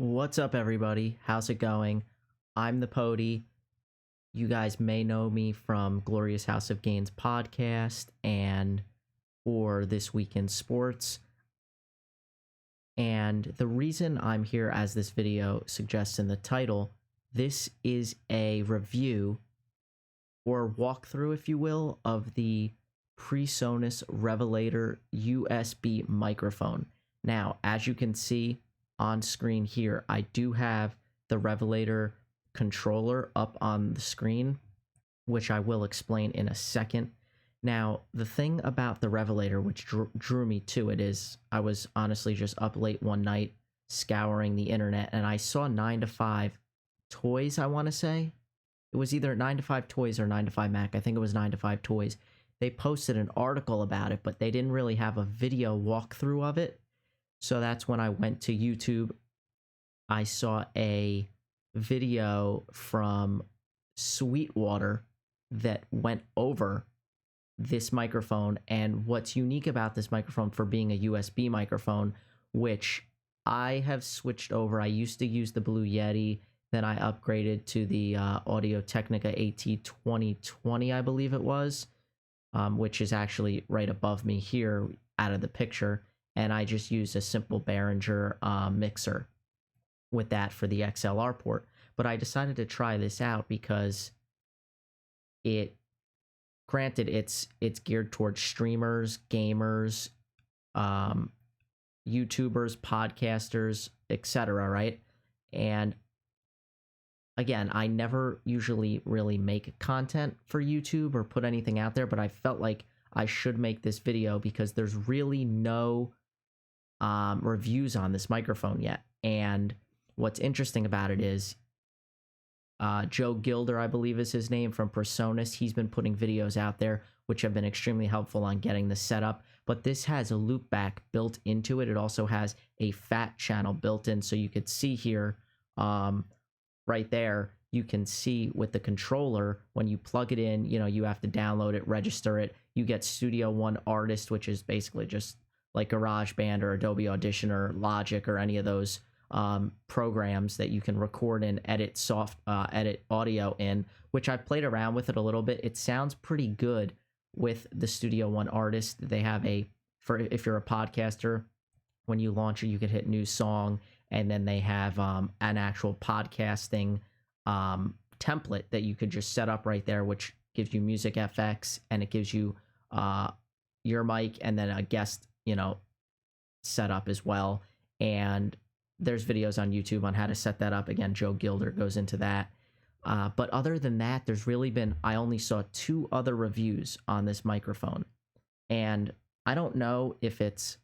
What's up, everybody? How's it going? I'm the Pody. You guys may know me from Glorious House of Gains podcast and or This Week in Sports. And the reason I'm here, as this video suggests in the title, this is a review or walkthrough, if you will, of the Presonus Revelator USB microphone. Now, as you can see on screen here, I do have the Revelator controller up on the screen, which I will explain in a second. Now, the thing about the Revelator which drew me to it is I was honestly just up late one night scouring the internet, and I saw 9 to 5 Toys, I want to say. It was either 9 to 5 Toys or 9 to 5 Mac. I think it was 9 to 5 Toys. They posted an article about it, but they didn't really have a video walkthrough of it. So that's when I went to YouTube. I saw a video from Sweetwater that went over this microphone and what's unique about this microphone for being a USB microphone, which I have switched over. I used to use the Blue Yeti, then I upgraded to the Audio-Technica AT2020, I believe it was, which is actually right above me here out of the picture. And I just used a simple Behringer mixer with that for the XLR port. But I decided to try this out because granted, it's geared towards streamers, gamers, YouTubers, podcasters, etc., right? And again, I never usually really make content for YouTube or put anything out there, but I felt like I should make this video because there's really no reviews on this microphone yet. And what's interesting about it is Joe Gilder, I believe is his name, from Presonus. He's been putting videos out there which have been extremely helpful on getting the setup. But this has a loopback built into it. It also has a fat channel built in, so you could see here right there, you can see with the controller, when you plug it in, you have to download it, register it. You get Studio One Artist, which is basically just like GarageBand or Adobe Audition or Logic or any of those programs that you can record and edit edit audio in, which I played around with it a little bit. It sounds pretty good with the Studio One Artist. They have if you're a podcaster, when you launch it, you could hit new song, and then they have an actual podcasting template that you could just set up right there, which gives you music FX, and it gives you your mic and then a guest setup as well. And there's videos on YouTube on how to set that up. Again, Joe Gilder goes into that. But other than that, I only saw 2 other reviews on this microphone. And I don't know if it's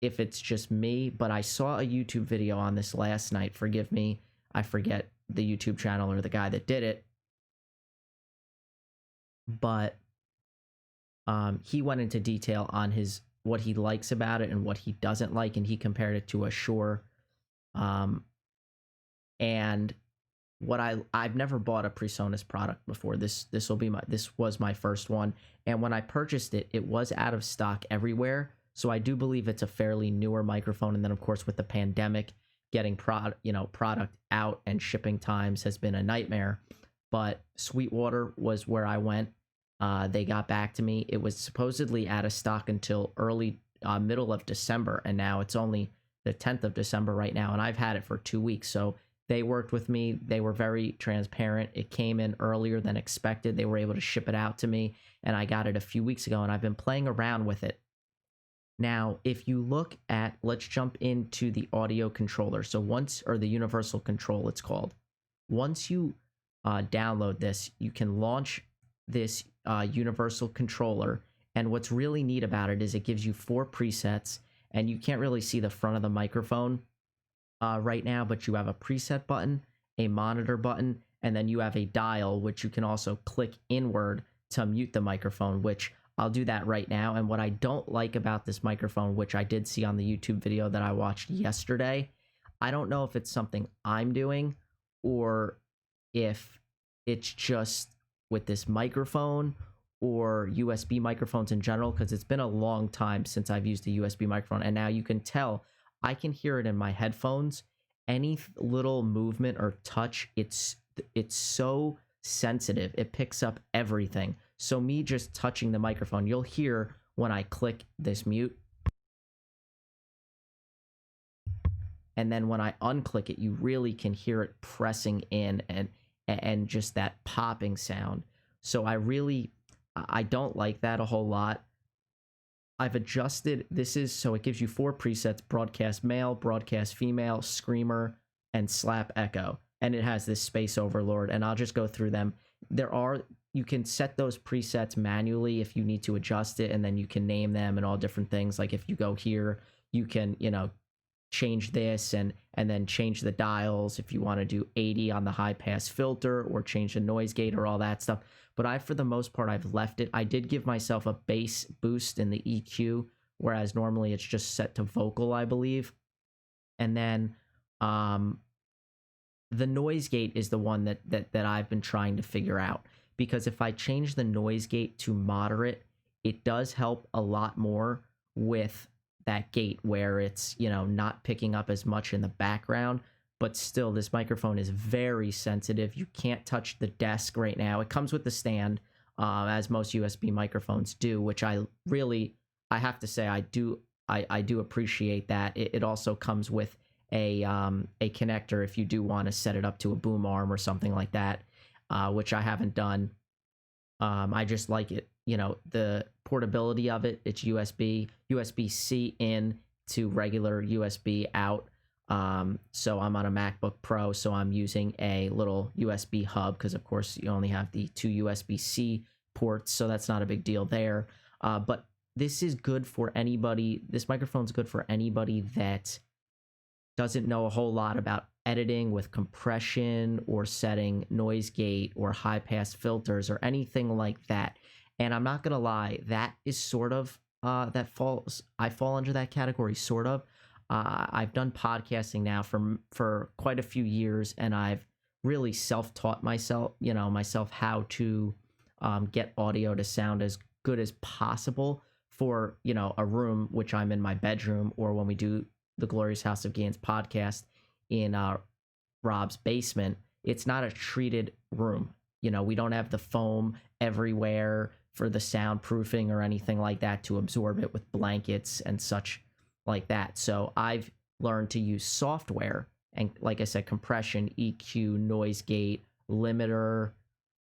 if it's just me, but I saw a YouTube video on this last night. Forgive me, I forget the YouTube channel or the guy that did it. But he went into detail on what he likes about it and what he doesn't like, and he compared it to a Shure. And what I've never bought a Presonus product before. This was my first one, and when I purchased it, it was out of stock everywhere. So I do believe it's a fairly newer microphone. And then of course with the pandemic, getting product out and shipping times has been a nightmare. But Sweetwater was where I went. They got back to me. It was supposedly out of stock until middle of December, and now it's only the 10th of December right now, and I've had it for 2 weeks. So they worked with me. They were very transparent. It came in earlier than expected. They were able to ship it out to me, and I got it a few weeks ago, and I've been playing around with it. Now, if you look at, let's jump into the audio controller. So the universal control, it's called. Once you download this, you can launch this universal controller. And what's really neat about it is it gives you 4 presets, and you can't really see the front of the microphone right now, but you have a preset button, a monitor button, and then you have a dial, which you can also click inward to mute the microphone, which I'll do that right now. And what I don't like about this microphone, which I did see on the YouTube video that I watched yesterday, I don't know if it's something I'm doing or if it's just with this microphone or USB microphones in general, because it's been a long time since I've used a USB microphone, and now you can tell I can hear it in my headphones. Any little movement or touch, it's so sensitive. It picks up everything. So me just touching the microphone, you'll hear when I click this mute. And then when I unclick it, you really can hear it pressing in and just that popping sound. So I don't like that a whole lot. I've adjusted, so it gives you 4 presets: broadcast male, broadcast female, screamer, and slap echo. And it has this space overlord, and I'll just go through them. You can set those presets manually if you need to adjust it, and then you can name them and all different things. Like if you go here, you can, change this and then change the dials if you want to do 80 on the high pass filter, or change the noise gate or all that stuff. But for the most part, I've left it. I did give myself a bass boost in the EQ, whereas normally it's just set to vocal, I believe. And then the noise gate is the one that I've been trying to figure out, because if I change the noise gate to moderate, it does help a lot more with that gate, where it's, not picking up as much in the background. But still, this microphone is very sensitive. You can't touch the desk right now. It comes with the stand, as most USB microphones do, which I have to say, I do appreciate that. It also comes with a connector if you do want to set it up to a boom arm or something like that, which I haven't done. I just like it, the portability of it. It's USB-C in to regular USB out. So I'm on a MacBook Pro, so I'm using a little USB hub, because of course you only have the 2 USB-C ports, so that's not a big deal there. But this is good for anybody. This microphone's good for anybody that doesn't know a whole lot about editing with compression or setting noise gate or high pass filters or anything like that. And I'm not gonna lie, that is sort of I fall under that category, sort of. I've done podcasting now for quite a few years, and I've really self-taught myself how to get audio to sound as good as possible for, a room, which I'm in my bedroom, or when we do the Glorious House of Gains podcast in Rob's basement. It's not a treated room. We don't have the foam everywhere for the soundproofing or anything like that to absorb it with blankets and such like that. So I've learned to use software, and like I said, compression, EQ, noise gate, limiter,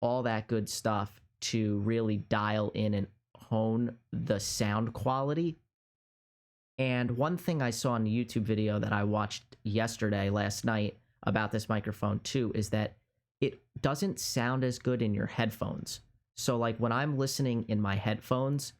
all that good stuff to really dial in and hone the sound quality. And one thing I saw in a YouTube video that I watched last night about this microphone too, is that it doesn't sound as good in your headphones. So like when I'm listening in my headphones,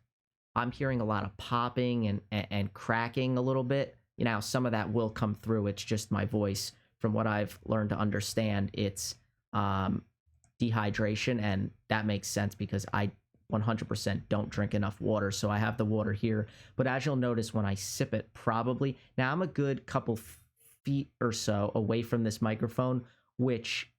I'm hearing a lot of popping and cracking a little bit. Some of that will come through. It's just my voice. From what I've learned to understand, it's dehydration, and that makes sense because I 100% don't drink enough water, so I have the water here. But as you'll notice when I sip it, probably now I'm a good couple feet or so away from this microphone, which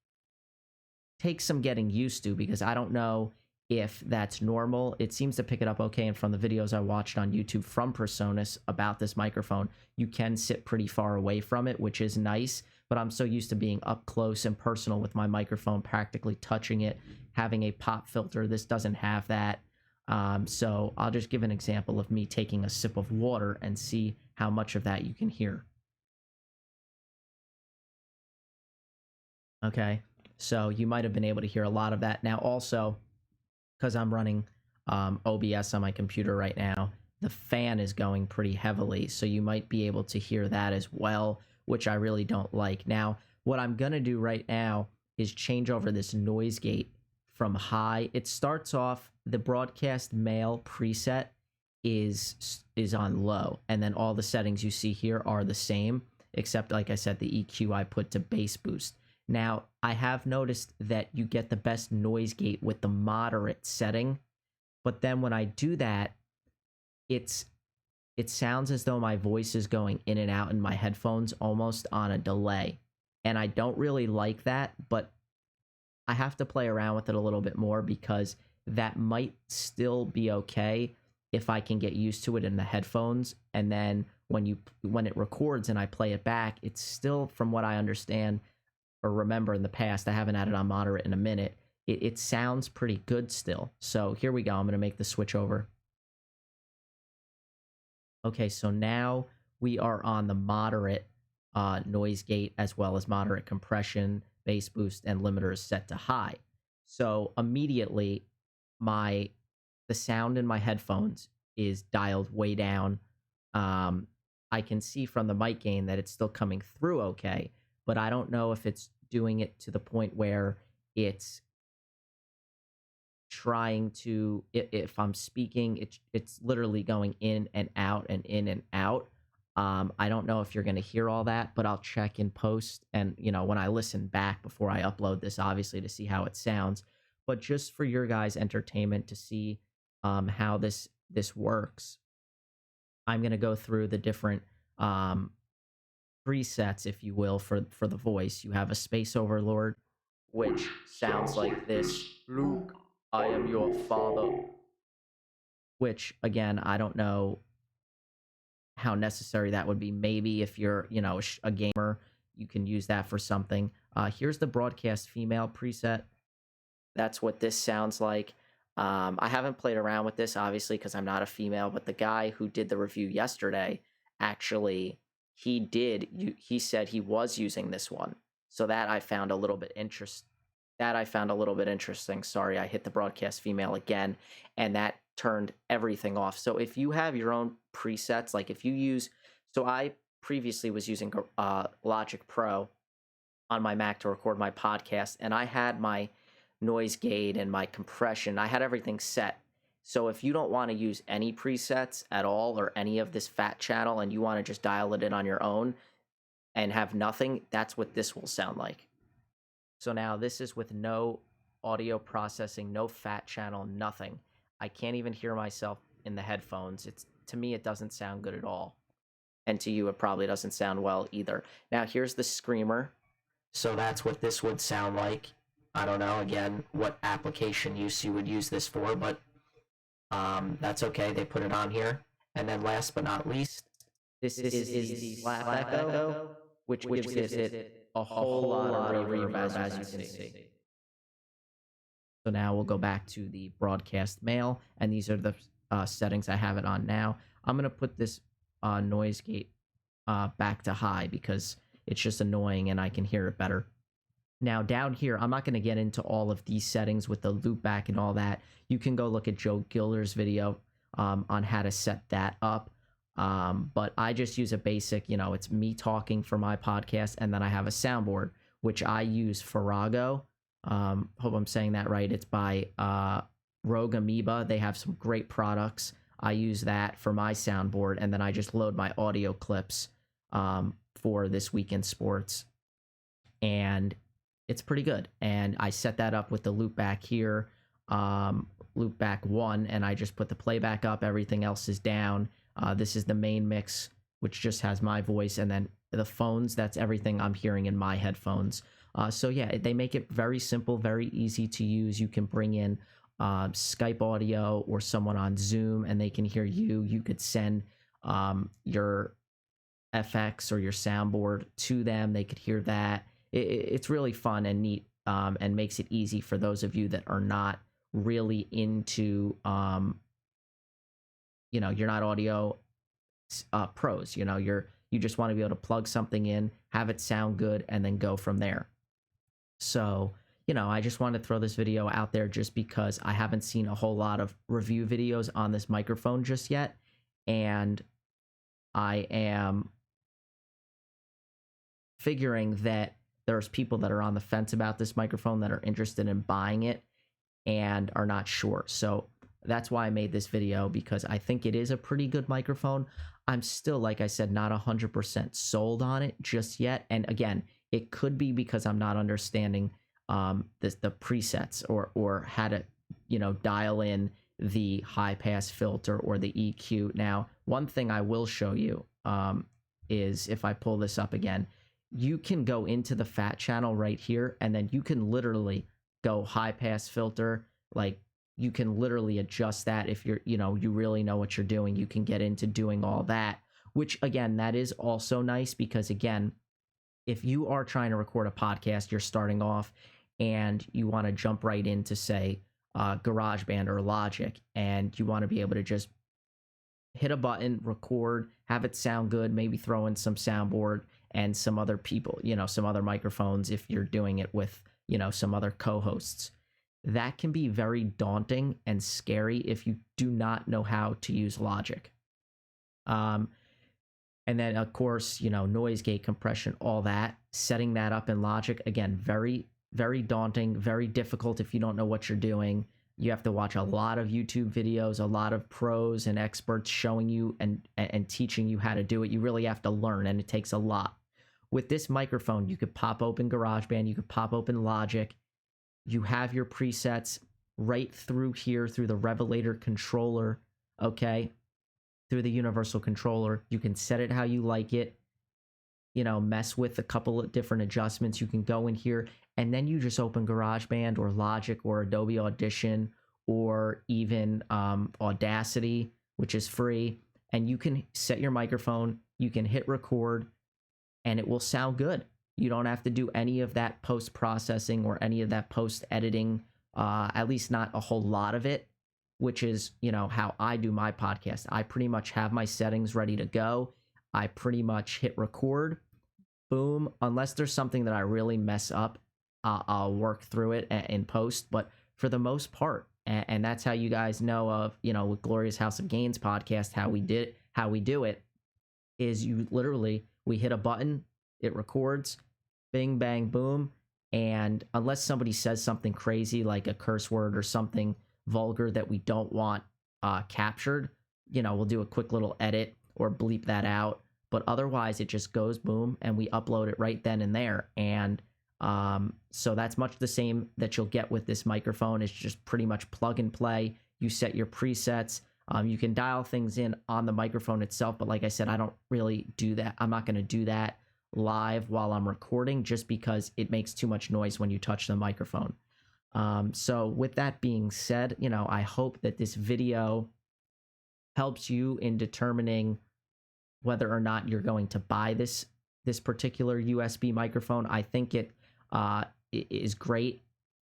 takes some getting used to, because I don't know if that's normal. It seems to pick it up okay, and from the videos I watched on YouTube from Presonus about this microphone, you can sit pretty far away from it, which is nice. But I'm so used to being up close and personal with my microphone, practically touching it, having a pop filter. This doesn't have that. So I'll just give an example of me taking a sip of water and see how much of that you can hear. Okay, so you might have been able to hear a lot of that. Now also, because I'm running OBS on my computer right now, the fan is going pretty heavily, so you might be able to hear that as well, which I really don't like. Now, what I'm gonna do right now is change over this noise gate from high. It starts off, the broadcast male preset is on low, and then all the settings you see here are the same, except like I said, the EQ I put to bass boost. Now, I have noticed that you get the best noise gate with the moderate setting, but then when I do that, it sounds as though my voice is going in and out in my headphones almost on a delay. And I don't really like that, but I have to play around with it a little bit more, because that might still be okay. if I can get used to it in the headphones. And then when it records and I play it back, it's still, from what I understand or remember in the past, I haven't had it on moderate in a minute, it sounds pretty good still. So here we go. I'm going to make the switch over. Okay, so now we are on the moderate noise gate, as well as moderate compression, bass boost, and limiter is set to high. So immediately the sound in my headphones is dialed way down. I can see from the mic gain that it's still coming through okay, but I don't know if it's doing it to the point where it's trying to, if I'm speaking, it's literally going in and out and in and out. I don't know if you're going to hear all that, but I'll check in post and, you know, when I listen back before I upload this, obviously, to see how it sounds. But just for your guys' entertainment to see how this works, I'm going to go through the different presets, if you will, for the voice. You have a space overlord, which sounds like this: Luke, I am your father. Which, again, I don't know how necessary that would be. Maybe if you're, you know, a gamer, you can use that for something. Here's the broadcast female preset. That's what this sounds like. I haven't played around with this, obviously, because I'm not a female, but the guy who did the review yesterday, actually, he said he was using this one. So that I found a little bit interesting. Sorry, I hit the broadcast female again, and that turned everything off. So if you have your own presets, like if you use, so I previously was using Logic Pro on my Mac to record my podcast, and I had my noise gate and my compression, I had everything set. So if you don't want to use any presets at all or any of this fat channel, and you want to just dial it in on your own and have nothing, that's what this will sound like. So now this is with no audio processing, no fat channel, nothing. I can't even hear myself in the headphones. To me, it doesn't sound good at all. And to you, it probably doesn't sound well either. Now here's the screamer. So that's what this would sound like. I don't know, again, what application use you would use this for, but that's okay. They put it on here. And then last but not least, this is the slap echo, which gives it a whole lot of reverb, as you can see. So now we'll go back to the broadcast male, and these are the settings I have it on now. I'm going to put this noise gate back to high because it's just annoying and I can hear it better. Now down here, I'm not going to get into all of these settings with the loop back and all that. You can go look at Joe Gilder's video on how to set that up. But I just use a basic, you know, it's me talking for my podcast, and then I have a soundboard, which I use Farrago. Hope I'm saying that right. It's by Rogue Amoeba. They have some great products. I use that for my soundboard, and then I just load my audio clips for This Week in Sports, and it's pretty good. And I set that up with the loop back here, loop back 1, and I just put the playback up. Everything else is down. This is the main mix, which just has my voice, and then the phones, that's everything I'm hearing in my headphones. So yeah, they make it very simple, very easy to use. You can bring in Skype audio or someone on Zoom, and they can hear you. You could send your FX or your soundboard to them. They could hear that. It's really fun and neat, and makes it easy for those of you that are not really into, you know, you're not audio pros. You know, you just want to be able to plug something in, have it sound good, and then go from there. So, you know, I just wanted to throw this video out there just because I haven't seen a whole lot of review videos on this microphone just yet, and I am figuring that there's people that are on the fence about this microphone that are interested in buying it and are not sure. So that's why I made this video, because I think it is a pretty good microphone. I'm still, like I said, not 100% sold on it just yet. And again, it could be because I'm not understanding the presets or how to, you know, dial in the high pass filter or the EQ. Now, one thing I will show you is if I pull this up again, you can go into the fat channel right here, and then you can literally go high pass filter, like you can literally adjust that if you're, you really know what you're doing. You can get into doing all that, which again, that is also nice because again, if you are trying to record a podcast, you're starting off and you want to jump right into, say, GarageBand or Logic, and you want to be able to just hit a button, record, have it sound good, maybe throw in some soundboard and some other people, some other microphones if you're doing it with, some other co-hosts. That can be very daunting and scary if you do not know how to use Logic. And then, of course, noise gate, compression, all that, setting that up in Logic, again, very, very daunting, very difficult if you don't know what you're doing. You have to watch a lot of YouTube videos, a lot of pros and experts showing you and teaching you how to do it. You really have to learn, and it takes a lot. With this microphone, you could pop open GarageBand, you could pop open Logic. You have your presets right through here, through the Revelator controller, okay? Through the universal controller. You can set it how you like it, mess with a couple of different adjustments. You can go in here, and then you just open GarageBand or Logic or Adobe Audition or even Audacity, which is free, and you can set your microphone, you can hit record, and it will sound good. You don't have to do any of that post-processing or any of that post-editing, at least not a whole lot of it, which is, how I do my podcast. I pretty much have my settings ready to go. I pretty much hit record, boom. Unless there's something that I really mess up, I'll work through it in post. But for the most part, and that's how you guys know of, with Glorious House of Gains podcast, how we do it, is you literally, we hit a button, it records, bing, bang, boom. And unless somebody says something crazy like a curse word or something vulgar that we don't want captured, we'll do a quick little edit or bleep that out. But otherwise, it just goes boom, and we upload it right then and there. And so that's much the same that you'll get with this microphone. It's just pretty much plug and play. You set your presets. You can dial things in on the microphone itself, but like I said, I don't really do that. I'm not going to do that live while I'm recording just because it makes too much noise when you touch the microphone. So with that being said, I hope that this video helps you in determining whether or not you're going to buy this particular USB microphone. I think it is great.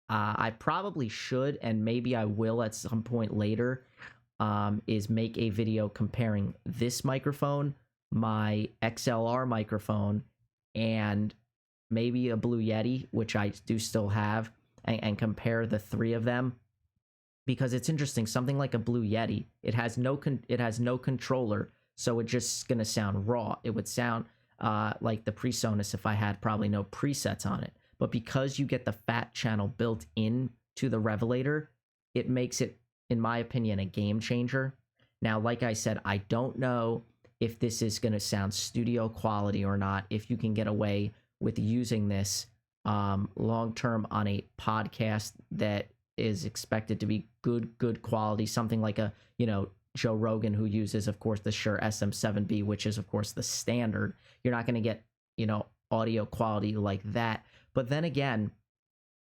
I probably should, and maybe I will at some point later, is make a video comparing this microphone, my XLR microphone, and maybe a Blue Yeti, which I do still have, and compare the three of them, because it's interesting. Something like a Blue Yeti, it has no controller, so it's just gonna sound raw. It would sound like the Presonus if I had probably no presets on it. But because you get the fat channel built in to the Revelator, it makes it, in my opinion, a game changer. Now, like I said, I don't know if this is going to sound studio quality or not, if you can get away with using this long-term on a podcast that is expected to be good quality, something like a, Joe Rogan, who uses, of course, the Shure SM7B, which is, of course, the standard. You're not going to get, audio quality like that. But then again,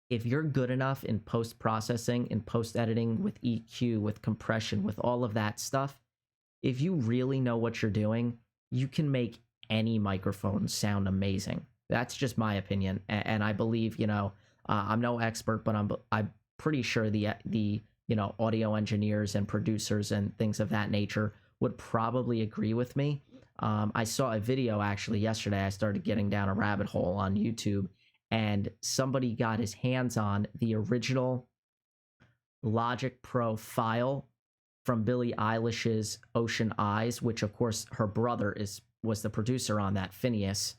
if you're good enough in post-processing, in post-editing, with EQ, with compression, with all of that stuff, if you really know what you're doing, you can make any microphone sound amazing. That's just my opinion. And I believe, I'm no expert, but I'm pretty sure the audio engineers and producers and things of that nature would probably agree with me. I saw a video actually yesterday. I started getting down a rabbit hole on YouTube, and somebody got his hands on the original Logic Pro file from Billie Eilish's Ocean Eyes, which of course her brother was the producer on that, Phineas.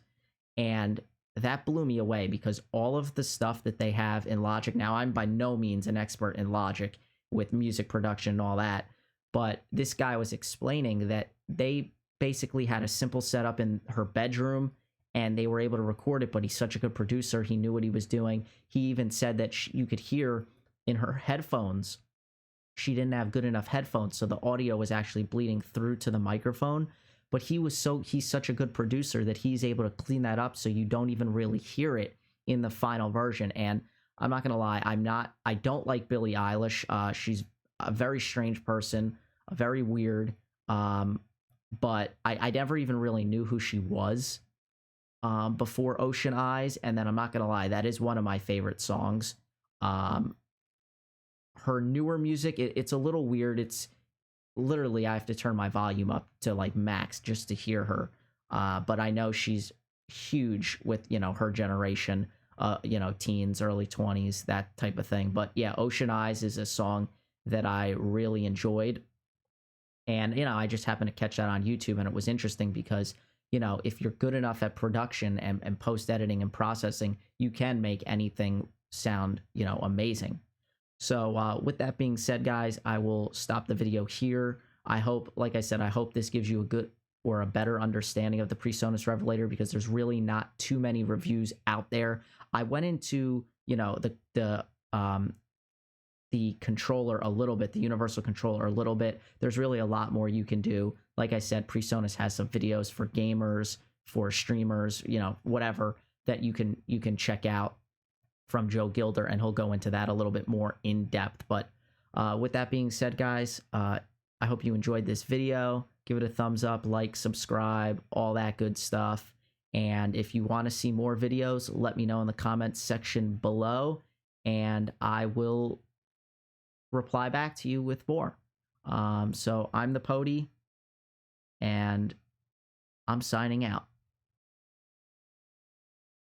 And that blew me away because all of the stuff that they have in Logic, now I'm by no means an expert in Logic with music production and all that, but this guy was explaining that they basically had a simple setup in her bedroom and they were able to record it, but he's such a good producer, he knew what he was doing. He even said that you could hear in her headphones, she didn't have good enough headphones, so the audio was actually bleeding through to the microphone. But he's such a good producer that he's able to clean that up so you don't even really hear it in the final version. And I'm not gonna lie, I don't like Billie Eilish. a very strange person, very weird. But I never even really knew who she was before Ocean Eyes. And then I'm not gonna lie, that is one of my favorite songs. Um, her newer music, it's a little weird. It's literally I have to turn my volume up to like max just to hear her. But I know she's huge with, you know, her generation, you know, teens, early 20s, that type of thing. But yeah, Ocean Eyes is a song that I really enjoyed. And, you know, I just happened to catch that on YouTube, and it was interesting because, you know, if you're good enough at production and post editing and processing, you can make anything sound, you know, amazing. So with that being said, guys, I will stop the video here. I hope, like I said, I hope this gives you a good or a better understanding of the Presonus Revelator, because there's really not too many reviews out there. I went into, you know, the controller a little bit, the universal controller a little bit. There's really a lot more you can do. Like I said, Presonus has some videos for gamers, for streamers, you know, whatever, that you can check out from Joe Gilder, and he'll go into that a little bit more in depth. But with that being said, guys, I hope you enjoyed this video. Give it a thumbs up, like, subscribe, all that good stuff. And if you want to see more videos, let me know in the comments section below, and I will reply back to you with more. So I'm the Pody, and I'm signing out.